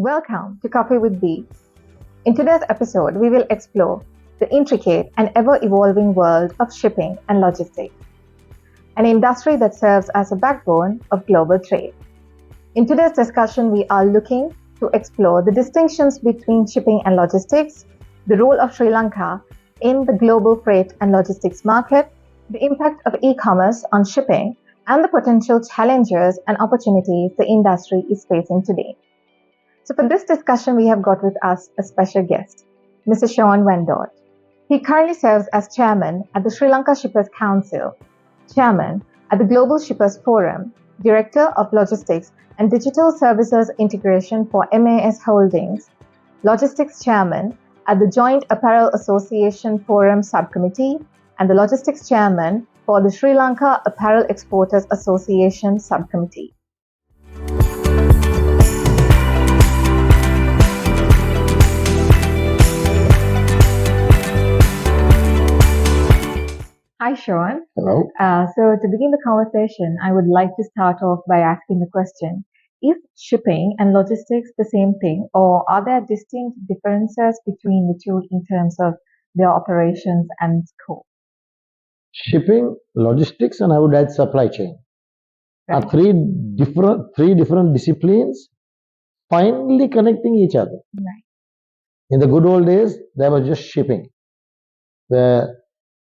Welcome to Coffee with B. In today's episode, we will explore the intricate and ever-evolving world of shipping and logistics, an industry that serves as a backbone of global trade. In today's discussion, we are looking to explore the distinctions between shipping and logistics, the role of Sri Lanka in the global freight and logistics market, the impact of e-commerce on shipping, and the potential challenges and opportunities the industry is facing today. So for this discussion, we have got with us a special guest, Mr. Sean Van Dort. He currently serves as chairman at the Sri Lanka Shippers Council, chairman at the Global Shippers Forum, director of logistics and digital services integration for MAS Holdings, logistics chairman at the Joint Apparel Association Forum Subcommittee, and the logistics chairman for the Sri Lanka Apparel Exporters Association Subcommittee. Hi, Sean. Hello. So to begin the conversation, I would like to start off by asking the question, is shipping and logistics the same thing, or are there distinct differences between the two in terms of their operations and scope? Shipping, logistics, and I would add supply chain Right. are three different disciplines finally connecting each other. Right. In the good old days, there was just shipping, where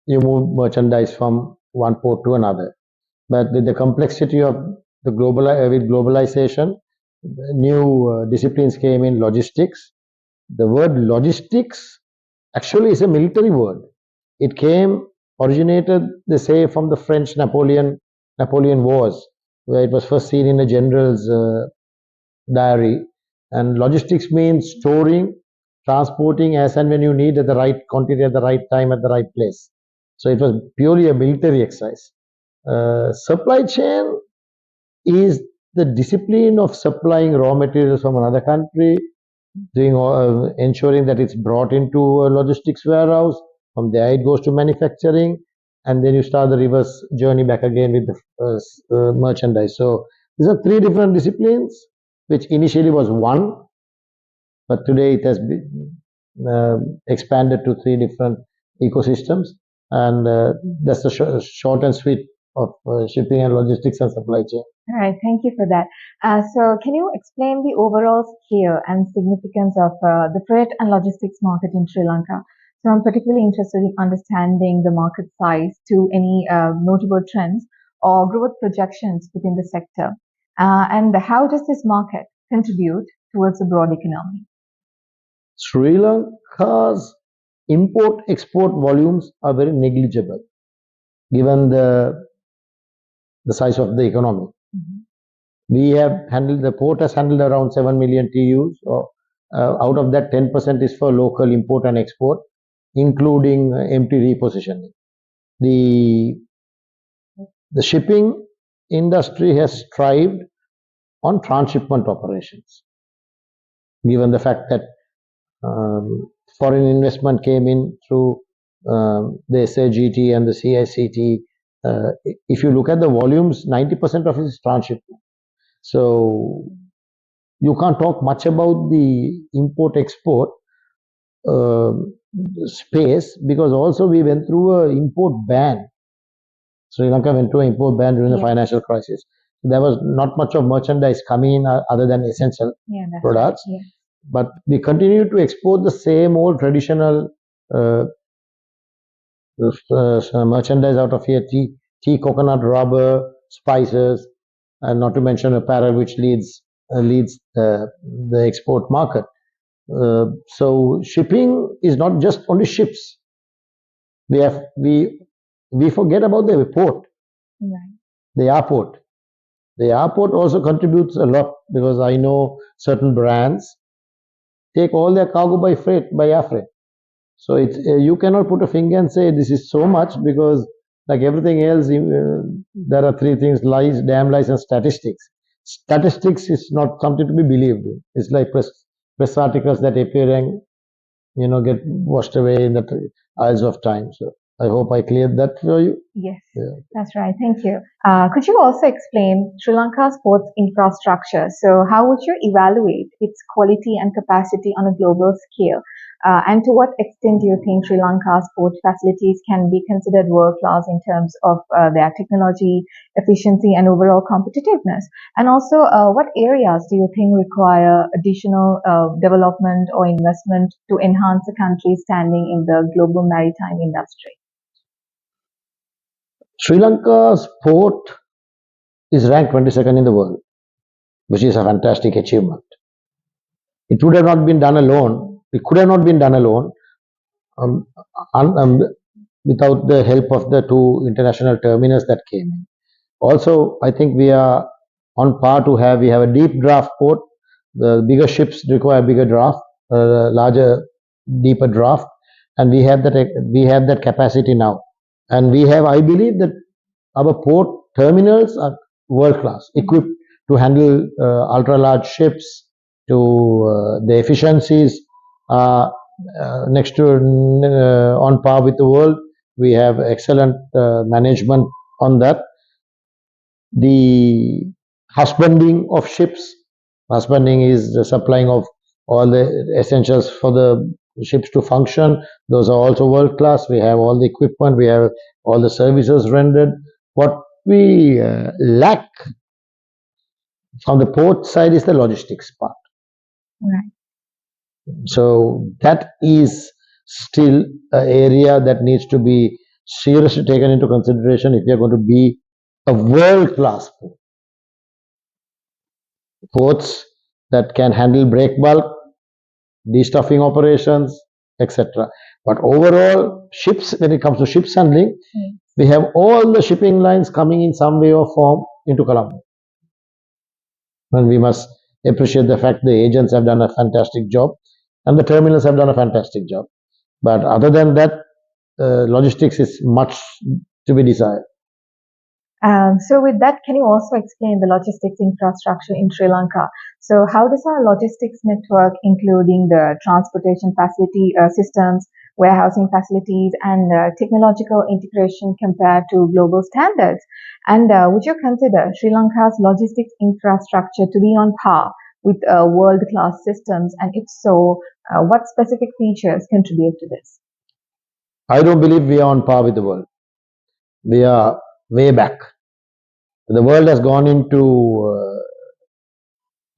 you move merchandise from one port to another. But with the complexity of the globalization, new disciplines came in logistics. The word logistics actually is a military word. It originated, they say, from the French Napoleon Wars, where it was first seen in a general's diary. And logistics means storing, transporting as and when you need at the right quantity, at the right time, at the right place. So it was purely a military exercise. Supply chain is the discipline of supplying raw materials from another country, ensuring that it's brought into a logistics warehouse. From there, it goes to manufacturing, and then you start the reverse journey back again with the merchandise. So these are three different disciplines, which initially was one, but today it has been expanded to three different ecosystems. And that's the short and sweet of shipping and logistics and supply chain. All right, thank you for that. So can you explain the overall scale and significance of the freight and logistics market in Sri Lanka? So I'm particularly interested in understanding the market size to any notable trends or growth projections within the sector. And how does this market contribute towards the broad economy? Sri Lanka's import-export volumes are very negligible, given the size of the economy. Mm-hmm. The port has handled around 7 million TEUs, or out of that 10% is for local import and export, including empty repositioning. The shipping industry has thrived on transshipment operations, given the fact that foreign investment came in through the SAGT and the CICT. If you look at the volumes, 90% of it is transshipment. So you can't talk much about the import-export space, because also we went through an import ban. Sri Lanka went through an import ban during the financial crisis. There was not much of merchandise coming in other than essential products. Right. Yeah. But we continue to export the same old traditional merchandise out of here: tea, coconut, rubber, spices, and not to mention apparel, which leads the export market. So shipping is not just only ships. We forget about the port, Right. the airport. The airport also contributes a lot, because I know certain brands take all their cargo by air freight. So you cannot put a finger and say this is so much, because like everything else, there are three things: lies, damn lies, and statistics. Statistics is not something to be believed in. It's like press articles that appear and get washed away in the aisles of time. So I hope I cleared that for you. Yes, Yeah. that's right. Thank you. Could you also explain Sri Lanka's ports infrastructure? So, how would you evaluate its quality and capacity on a global scale? And to what extent do you think Sri Lanka's port facilities can be considered world class in terms of their technology, efficiency, and overall competitiveness? And also, what areas do you think require additional development or investment to enhance the country's standing in the global maritime industry? Sri Lanka's port is ranked 22nd in the world, which is a fantastic achievement. It would have not been done alone. It could have not been done alone um, without the help of the two international terminals that came in. Also, I think we are on par to have, we have a deep draft port. The bigger ships require bigger draft, larger, deeper draft, and we have that capacity now. And we have, I believe that our port terminals are world class, equipped to handle ultra large ships, to the efficiencies next to on par with the world. We have excellent management on that. The husbanding of ships, husbanding is the supplying of all the essentials for the ships to function. Those are also world class. We have all the equipment, we have all the services rendered. What we lack from the port side is the logistics part. Right. So that is still an area that needs to be seriously taken into consideration if we are going to be a world class port. Ports that can handle break bulk, destuffing operations, etc. But overall, ships, when it comes to ships handling, we have all the shipping lines coming in some way or form into Colombo. And we must appreciate the fact the agents have done a fantastic job and the terminals have done a fantastic job. But other than that, logistics is much to be desired. So with that, can you also explain the logistics infrastructure in Sri Lanka? So how does our logistics network, including the transportation facility systems, warehousing facilities, and technological integration compare to global standards? And would you consider Sri Lanka's logistics infrastructure to be on par with world-class systems? And if so, what specific features contribute to this? I don't believe we are on par with the world. We are way back. The world has gone into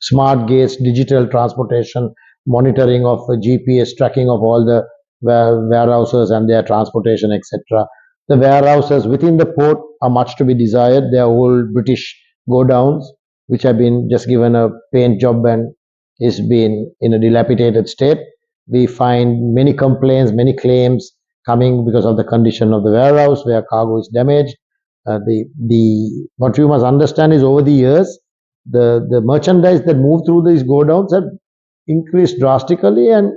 smart gates, digital transportation, monitoring of GPS, tracking of all the warehouses and their transportation, etc. The warehouses within the port are much to be desired. They are old British godowns, which have been just given a paint job and is been in a dilapidated state. We find many complaints, many claims coming because of the condition of the warehouse where cargo is damaged. What you must understand is over the years, the merchandise that move through these godowns have increased drastically, and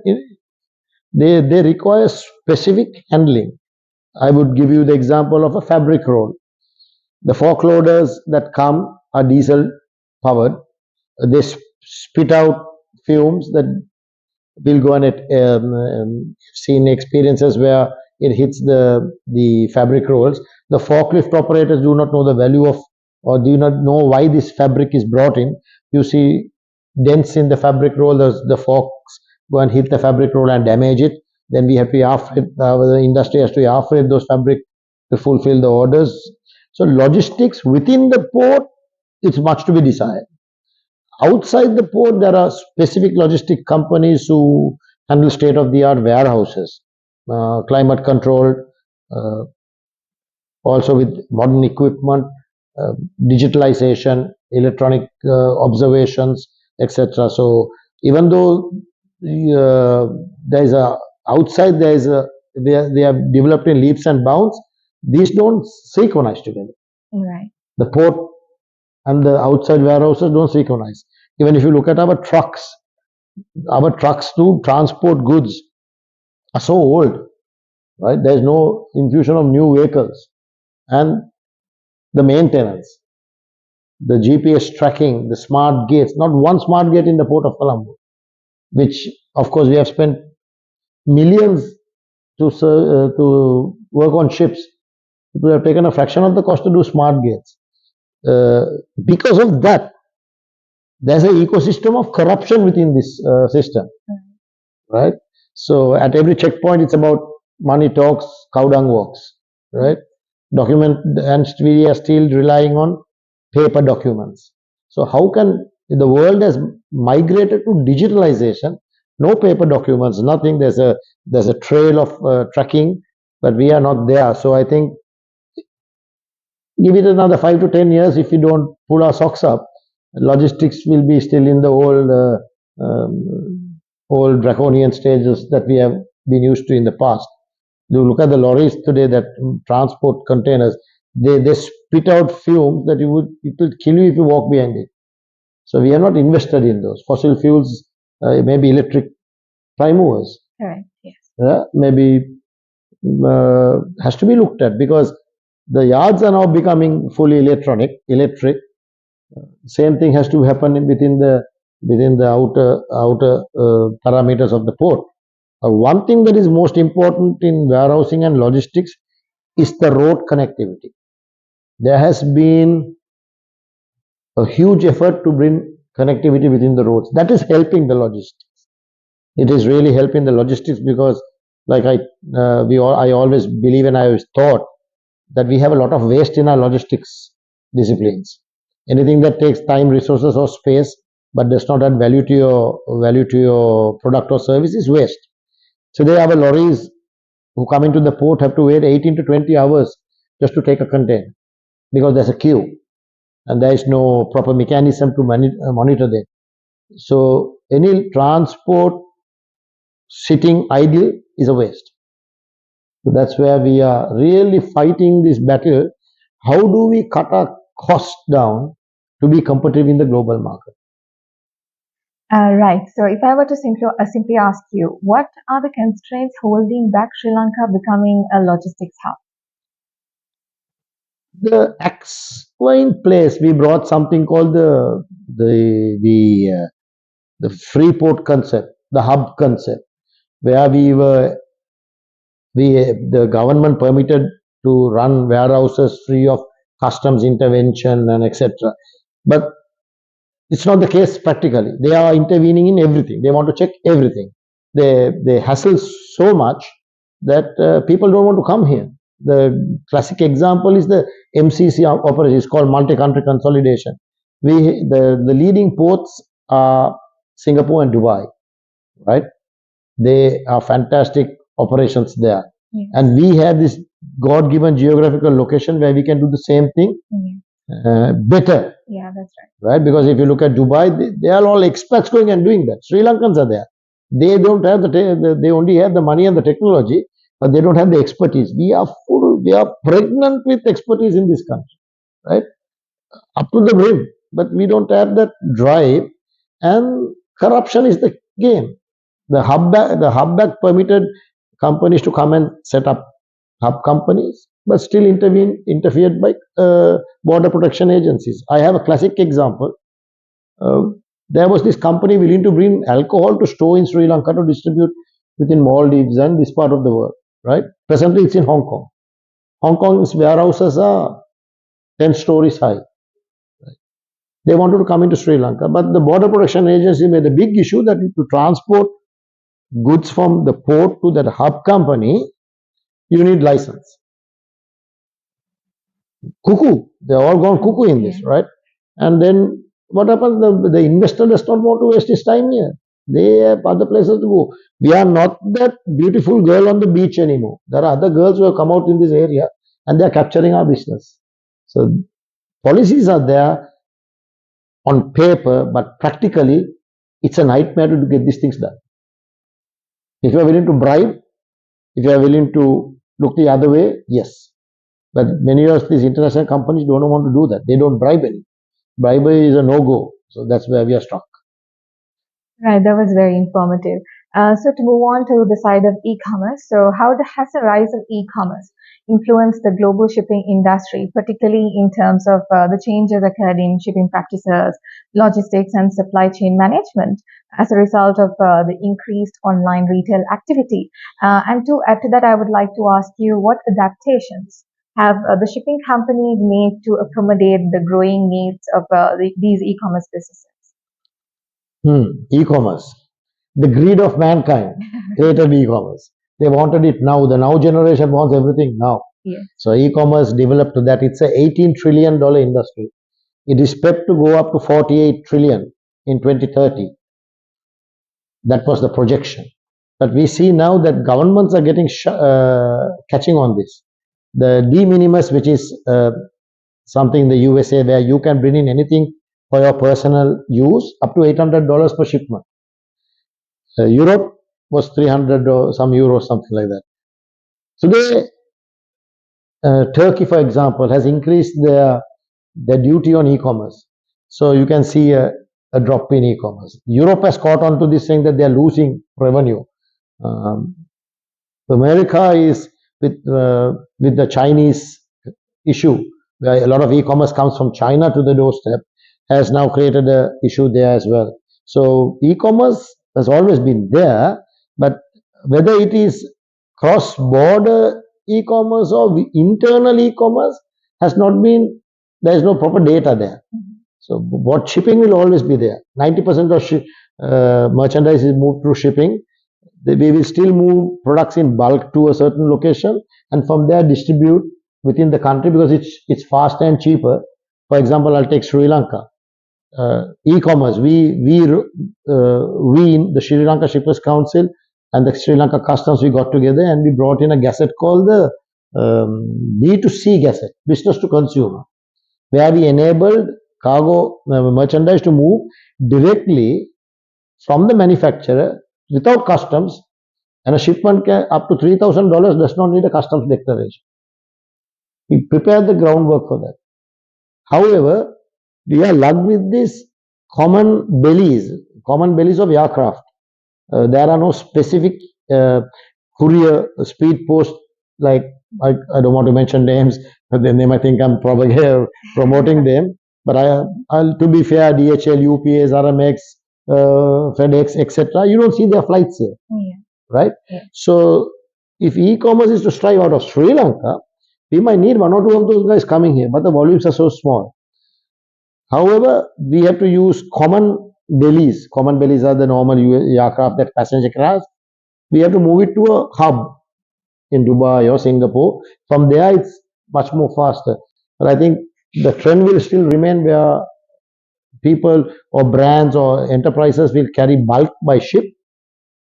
they require specific handling. I would give you the example of a fabric roll. The fork loaders that come are diesel powered. They spit out fumes that will go, and seen experiences where it hits the fabric rolls. The forklift operators do not know the value of, or do not know why this fabric is brought in. You see dents in the fabric roll, the forks go and hit the fabric roll and damage it. Then we have to the industry has to afford those fabric to fulfill the orders. So logistics within the port, it's much to be desired. Outside the port, there are specific logistic companies who handle state-of-the-art warehouses, climate controlled, uh, also with modern equipment, uh, digitalization, electronic observations, etc. So even though there is a outside, there is a they have developed in leaps and bounds. These don't synchronize together. Right. The port and the outside warehouses don't synchronize. Even if you look at our trucks to transport goods are so old, right? There's no infusion of new vehicles, and the maintenance, the GPS tracking, the smart gates, not one smart gate in the port of Colombo, which of course we have spent millions to work on ships. It would have taken a fraction of the cost to do smart gates. Because of that, there's an ecosystem of corruption within this system, right? So at every checkpoint, it's about money talks, cow dung walks, right? Document, and we are still relying on paper documents. So how can the world has migrated to digitalization? No paper documents, nothing. There's a trail of tracking, but we are not there. So I think give it another 5 to 10 years. If we don't pull our socks up, logistics will be still in the old draconian stages that we have been used to in the past. You look at the lorries today that transport containers, they spit out fumes that it will kill you if you walk behind it. So we are not invested in those. Fossil fuels, maybe electric prime movers. Correct. Yes. Maybe has to be looked at, because the yards are now becoming fully electric. Same thing has to happen within the outer parameters of the port. One thing that is most important in warehousing and logistics is the road connectivity. There has been a huge effort to bring connectivity within the roads. That is helping the logistics. It is really helping the logistics, because, like I always believe, and I always thought that we have a lot of waste in our logistics disciplines. Anything that takes time, resources, or space but does not add value to your product or service is waste. So there are lorries who come into the port have to wait 18 to 20 hours just to take a container, because there's a queue and there is no proper mechanism to monitor them. So any transport sitting idle is a waste. So that's where we are really fighting this battle. How do we cut our costs down to be competitive in the global market? Right. So if I were to simply ask you, what are the constraints holding back Sri Lanka becoming a logistics hub? The acts were in place. We brought something called the free port concept, the hub concept, where the government permitted to run warehouses free of customs intervention and etc. But it's not the case practically. They are intervening in everything. They want to check everything. They hassle so much that people don't want to come here. The classic example is the MCC operation. It's called multi-country consolidation. The leading ports are Singapore and Dubai, right? They are fantastic operations there. Yes. And we have this God-given geographical location where we can do the same thing better. Yeah, that's right. Right? Because if you look at Dubai, they are all expats going and doing that. Sri Lankans are there. They don't have they only have the money and the technology, but they don't have the expertise. We are pregnant with expertise in this country, right? Up to the brim, but we don't have that drive, and corruption is the game. The hub back permitted companies to come and set up hub companies, but still interfered by border protection agencies. I have a classic example. There was this company willing to bring alcohol to store in Sri Lanka to distribute within Maldives and this part of the world, right? Presently, it's in Hong Kong. Hong Kong's warehouses are 10 stories high. They wanted to come into Sri Lanka, but the border protection agency made a big issue that to transport goods from the port to that hub company, you need license. Cuckoo. They're all gone cuckoo in this, right? And then what happens? The investor does not want to waste his time here. They have other places to go. We are not that beautiful girl on the beach anymore. There are other girls who have come out in this area and they are capturing our business. So policies are there on paper, but practically it's a nightmare to get these things done. If you are willing to bribe, if you are willing to look the other way, yes. But many of these international companies don't want to do that. They don't bribe any. Bribery is a no-go. So that's where we are stuck. Right, that was very informative. So to move on to the side of e-commerce, so how has the rise of e-commerce influenced the global shipping industry, particularly in terms of the changes occurred in shipping practices, logistics, and supply chain management as a result of the increased online retail activity? And to add to that, I would like to ask you what adaptations have the shipping companies made to accommodate the growing needs of these e-commerce businesses? E-commerce. The greed of mankind created e-commerce. They wanted it now. The now generation wants everything now. Yes. So e-commerce developed that. It's a $18 trillion industry. It is expected to go up to 48 trillion in 2030. That was the projection. But we see now that governments are getting catching on this. The de minimis, which is something in the USA where you can bring in anything for your personal use, up to $800 per shipment. Europe was 300 or some euros, something like that. Today, Turkey, for example, has increased their duty on e-commerce. So you can see a drop in e-commerce. Europe has caught on to this, saying that they are losing revenue. America is with the Chinese issue, where a lot of e-commerce comes from China to the doorstep, has now created an issue there as well. So e-commerce has always been there, but whether it is cross-border e-commerce or internal e-commerce has not been, there is no proper data there. So what shipping will always be there. 90% of merchandise is moved through shipping. We will still move products in bulk to a certain location and from there distribute within the country because it's faster and cheaper. For example, I'll take Sri Lanka. E-commerce, we in the Sri Lanka Shippers Council and the Sri Lanka Customs, we got together and we brought in a gazette called the B2C Gazette, business to consumer, where we enabled cargo merchandise to move directly from the manufacturer without customs, and a shipment up to $3,000 does not need a customs declaration. We prepared the groundwork for that. However, we are lugged with these common bellies of aircraft. There are no specific courier speed post, like I don't want to mention names, but then they might think I'm probably promoting them. But to be fair, DHL, UPS, RMX, FedEx, etc., you don't see their flights here, right? Yeah. So if e-commerce is to strive out of Sri Lanka, we might need one or two of those guys coming here, but the volumes are so small. However, we have to use common bellies. Common bellies are the normal aircraft that passenger craft. We have to move it to a hub in Dubai or Singapore. From there, it's much more faster. But I think the trend will still remain where people or brands or enterprises will carry bulk by ship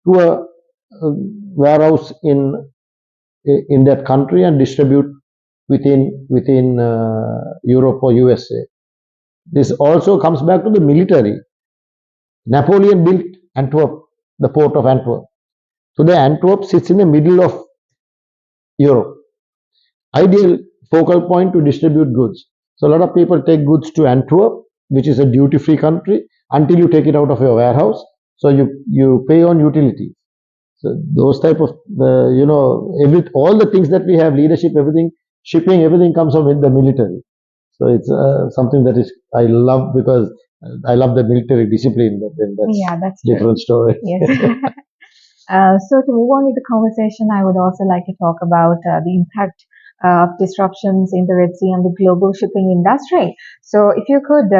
to a warehouse in that country and distribute within Europe or USA. This also comes back to the military. Napoleon built Antwerp, the port of Antwerp. Today, Antwerp sits in the middle of Europe. Ideal focal point to distribute goods. So a lot of people take goods to Antwerp, which is a duty-free country, until you take it out of your warehouse. So you pay on utilities. So those type of all the things that we have, leadership, everything, shipping, everything comes from the military. So it's something that is I love because I love the military discipline. But then that's different story. Yes. So to move on with the conversation, I would also like to talk about the impact of disruptions in the Red Sea and the global shipping industry. So if you could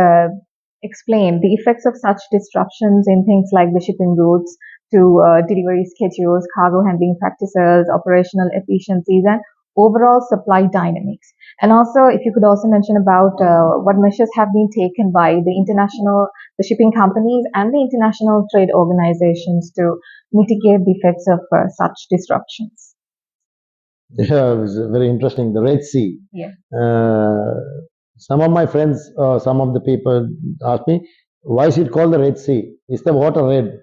explain the effects of such disruptions in things like the shipping routes to delivery schedules, cargo handling practices, operational efficiencies, and overall supply dynamics. And also, if you could also mention about what measures have been taken by the shipping companies and the international trade organizations to mitigate the effects of such disruptions. Yeah, it was very interesting. The Red Sea. Yeah. Some of my friends, some of the people asked me, why is it called the Red Sea? Is the water red?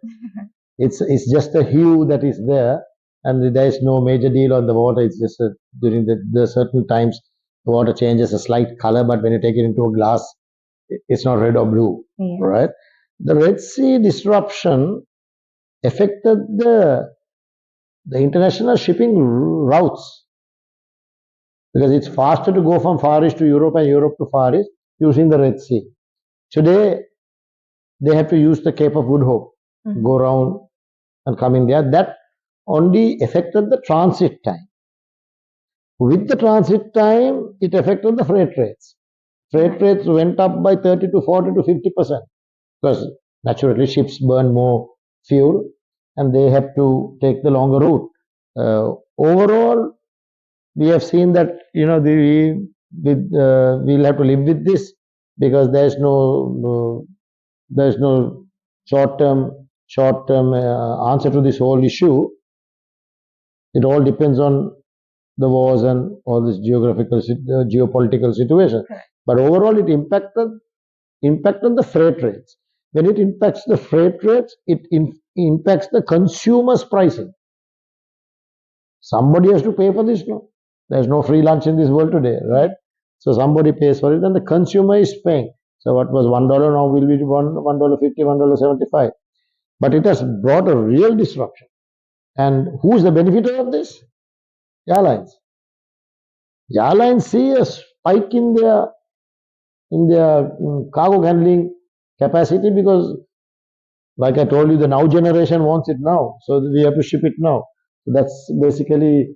It's just a hue that is there, and there is no major deal on the water. It's just during the certain times the water changes a slight color, but when you take it into a glass, it's not red or blue, right? The Red Sea disruption affected the international shipping routes because it's faster to go from Far East to Europe and Europe to Far East using the Red Sea. Today, they have to use the Cape of Good Hope, go around and come in there. That only affected the transit time. With the transit time, it affected the freight rates. Freight rates went up by 30 to 40 to 50% because naturally ships burn more fuel and they have to take the longer route. Overall, we have seen that we'll have to live with this because there's no short term answer to this whole issue. It all depends on the wars and all this geopolitical situation. But overall, it impacted the freight rates. When it impacts the freight rates, it impacts the consumer's pricing. Somebody has to pay for this, no? There's no free lunch in this world today, right? So somebody pays for it, and the consumer is paying. So what was $1 now will be $1.50, $1.75. But it has brought a real disruption. And who's the benefiter of this? Airlines. The airlines see a spike in their cargo handling capacity because, like I told you, the now generation wants it now, so we have to ship it now. So that's basically,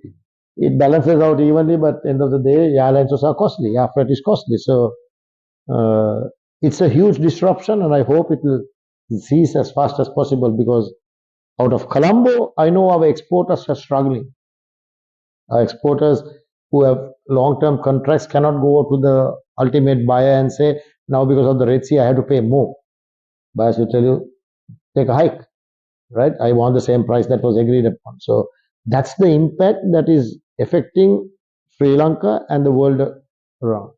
it balances out evenly, but end of the day, airlines are costly. Air freight is costly, so it's a huge disruption, and I hope it will cease as fast as possible because out of Colombo, I know our exporters are struggling. Our exporters who have long-term contracts cannot go to the ultimate buyer and say, now because of the Red Sea, I have to pay more. Buyers will tell you, take a hike, right? I want the same price that was agreed upon. So that's the impact that is affecting Sri Lanka and the world around.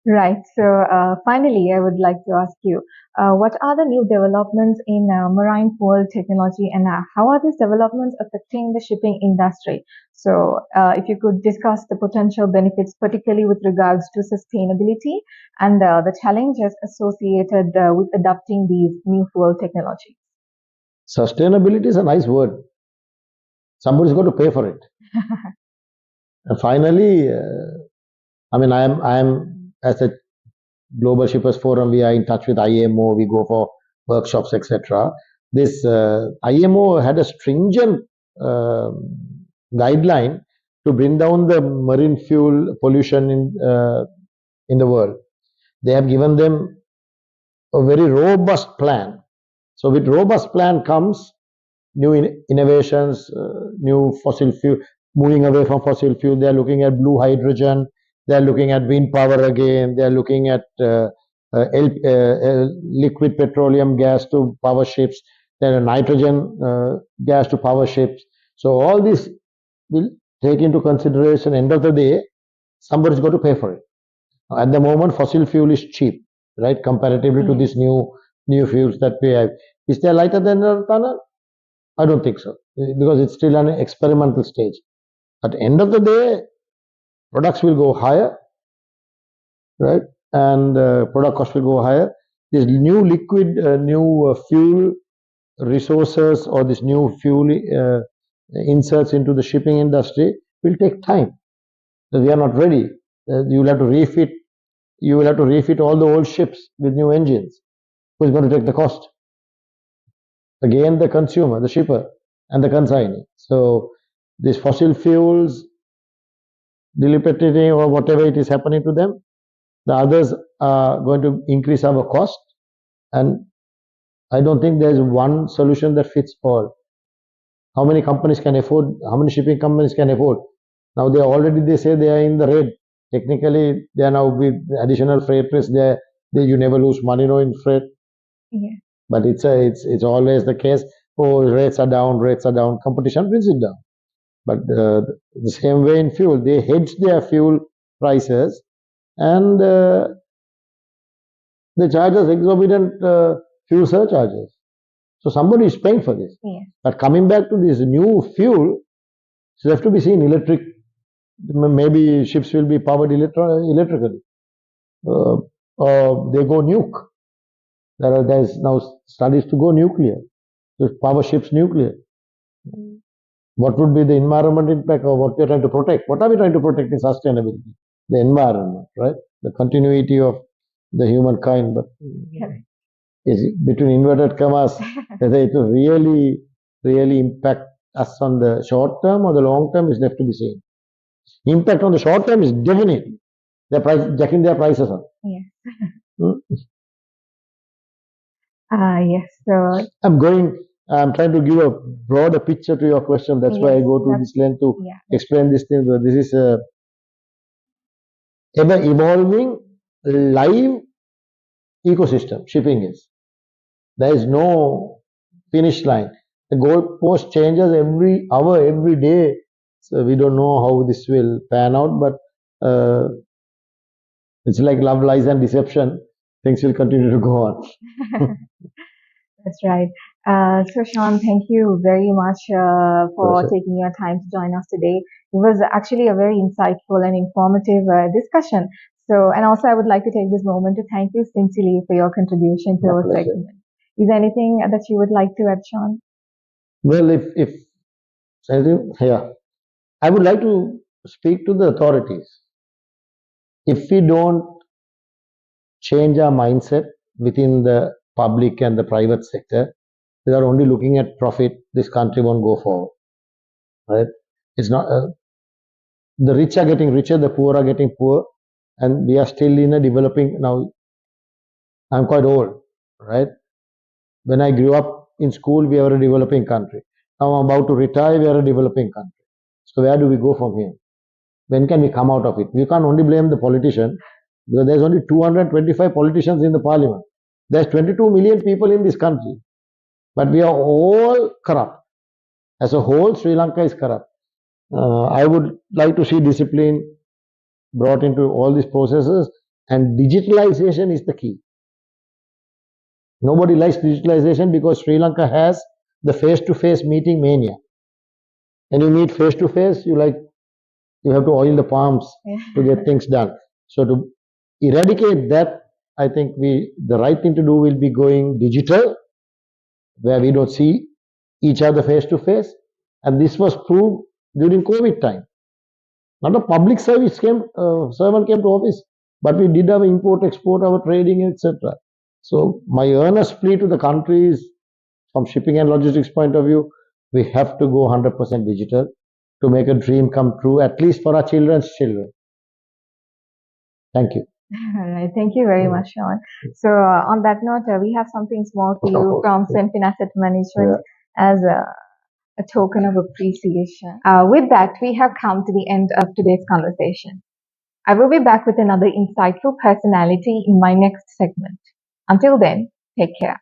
Right. So finally, I would like to ask you, what are the new developments in marine fuel technology, and how are these developments affecting the shipping industry? So if you could discuss the potential benefits, particularly with regards to sustainability and the challenges associated with adopting these new fuel technologies. Sustainability is a nice word. Somebody's got to pay for it. And finally, I mean, I am as a Global Shippers Forum, we are in touch with IMO, we go for workshops, etc. This IMO had a stringent guideline to bring down the marine fuel pollution in the world. They have given them a very robust plan. So with robust plan comes new innovations, new fossil fuel, moving away from fossil fuel. They are looking at blue hydrogen. They are looking at wind power again. They are looking at liquid petroleum gas to power ships. There are nitrogen gas to power ships. So all this will take into consideration. End of the day, somebody's got to pay for it. At the moment, fossil fuel is cheap, right? Comparatively to these new fuels that we have. Is there lighter than the tunnel? I don't think so, because it's still an experimental stage. At the end of the day, products will go higher, right? And product cost will go higher. This new liquid, fuel resources or this new fuel inserts into the shipping industry will take time. So we are not ready. You will have to refit. You will have to refit all the old ships with new engines. Who's going to take the cost? Again, the consumer, the shipper, and the consignee. So these fossil fuels, dilapidating or whatever it is happening to them, the others are going to increase our cost. And I don't think there's one solution that fits all. How many companies can afford? How many shipping companies can afford? Now they say they are in the red. Technically, they are now with additional freight rates. You never lose money, in freight. Yeah. But it's always the case. Oh, rates are down. Competition brings it down. But the same way in fuel, they hedge their fuel prices and they charge us exorbitant fuel surcharges. So somebody is paying for this. Yeah. But coming back to this new fuel, it has to be seen electric. Maybe ships will be powered electrically. Or they go nuke. There's now studies to go nuclear, to power ships nuclear. What would be the environment impact of what we're trying to protect? What are we trying to protect in sustainability? The environment, right? The continuity of the humankind. But is between inverted commas, whether it will really impact us on the short term or the long term is left to be seen. Impact on the short term is definitely they're jacking their prices up. Yes. Hmm? Yes. So I'm trying to give a broader picture to your question. That's why I yes, go to this length to yeah. explain this thing. This is a ever evolving live ecosystem. Shipping is. There is no finish line. The goalpost changes every hour, every day. So we don't know how this will pan out, but it's like love, lies, and deception. Things will continue to go on. That's right. So, Sean, thank you very much for Pleasure. taking your time to join us today. It was actually a very insightful and informative discussion. So, and also, I would like to take this moment to thank you sincerely for your contribution to My our pleasure. segment. Is there anything that you would like to add, Sean? Well, if anything, yeah, I would like to speak to the authorities. If we don't change our mindset within the public and the private sector, we are only looking at profit, this country won't go forward. Right? It's not. The rich are getting richer, the poor are getting poor, and we are still in a developing. Now, I'm quite old, right? When I grew up in school, we were a developing country. Now I'm about to retire, we are a developing country. So where do we go from here? When can we come out of it? We can't only blame the politician because there's only 225 politicians in the parliament. There's 22 million people in this country, but we are all corrupt. As a whole, Sri Lanka is corrupt. I would like to see discipline brought into all these processes, and digitalization is the key. Nobody likes digitalization because Sri Lanka has the face-to-face meeting mania. And you meet face-to-face, you have to oil the palms to get things done. So to eradicate that, I think the right thing to do will be going digital, where we don't see each other face-to-face. And this was proved during COVID time. Not a public servant came to office, but we did our import, export, our trading, etc. So my earnest plea to the country is, from shipping and logistics point of view, we have to go 100% digital to make a dream come true, at least for our children's children. Thank you. All right. Thank you very much, Sean. So, on that note, we have something small for you from Senfin Asset Management as a token of appreciation. With that, we have come to the end of today's conversation. I will be back with another insightful personality in my next segment. Until then, take care.